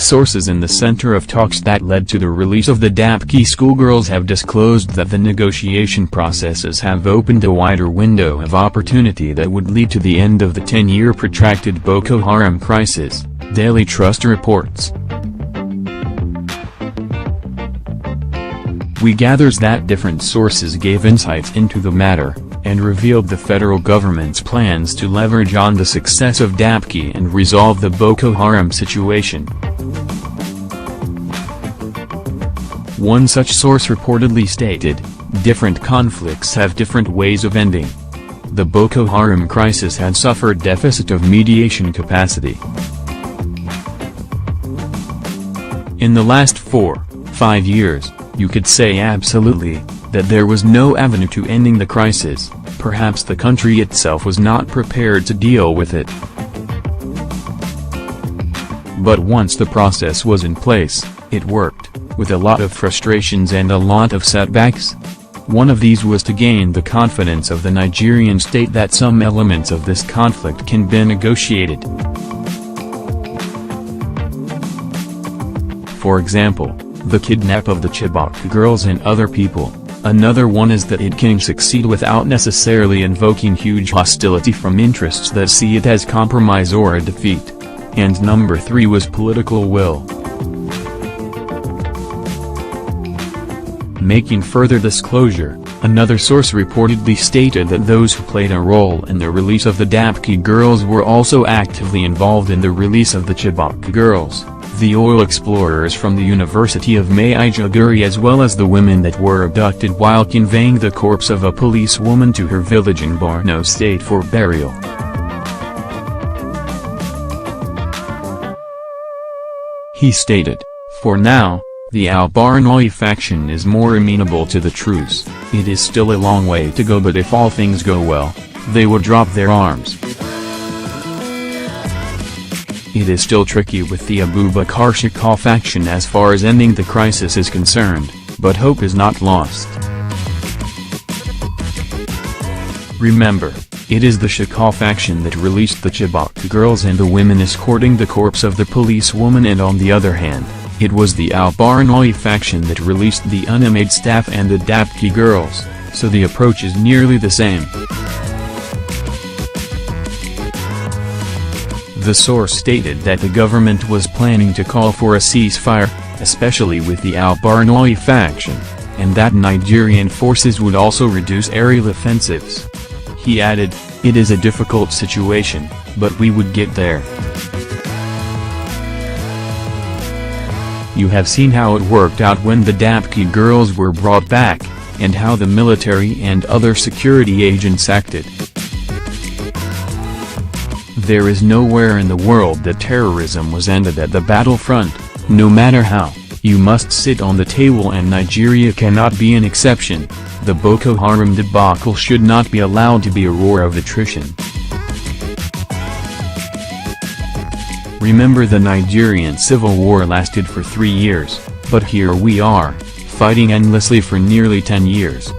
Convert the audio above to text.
Sources in the center of talks that led to the release of the Dapchi schoolgirls have disclosed that the negotiation processes have opened a wider window of opportunity that would lead to the end of the 10-year protracted Boko Haram crisis, Daily Trust reports. We gathers that different sources gave insights into the matter, and revealed the federal government's plans to leverage on the success of Dapchi and resolve the Boko Haram situation. One such source reportedly stated, "Different conflicts have different ways of ending. The Boko Haram crisis had suffered deficit of mediation capacity. In the last 4-5 years, you could say absolutely, that there was no avenue to ending the crisis, perhaps the country itself was not prepared to deal with it. But once the process was in place, it worked, with a lot of frustrations and a lot of setbacks. One of these was to gain the confidence of the Nigerian state that some elements of this conflict can be negotiated. For example, the kidnap of the Chibok girls and other people. Another one is that it can succeed without necessarily invoking huge hostility from interests that see it as compromise or a defeat. And number 3 was political will. Making further disclosure, another source reportedly stated that those who played a role in the release of the Dapchi girls were also actively involved in the release of the Chibok girls, the oil explorers from the University of Maiduguri, as well as the women that were abducted while conveying the corpse of a policewoman to her village in Borno State for burial. He stated, "For now, the Al-Barnawy faction is more amenable to the truce. It is still a long way to go, but if all things go well, they will drop their arms. It is still tricky with the Abubakar Shekau faction as far as ending the crisis is concerned, but hope is not lost. Remember, it is the Shekau faction that released the Chibok girls and the women escorting the corpse of the policewoman, and on the other hand, it was the Al-Barnawy faction that released the unnamed staff and the Dapchi girls, so the approach is nearly the same." The source stated that the government was planning to call for a ceasefire, especially with the Al-Barnawy faction, and that Nigerian forces would also reduce aerial offensives. He added, "It is a difficult situation, but we would get there. You have seen how it worked out when the Dapchi girls were brought back, and how the military and other security agents acted. There is nowhere in the world that terrorism was ended at the battlefront, no matter how. You must sit on the table, and Nigeria cannot be an exception. The Boko Haram debacle should not be allowed to be a war of attrition." Remember, the Nigerian civil war lasted for 3 years, but here we are, fighting endlessly for nearly 10 years.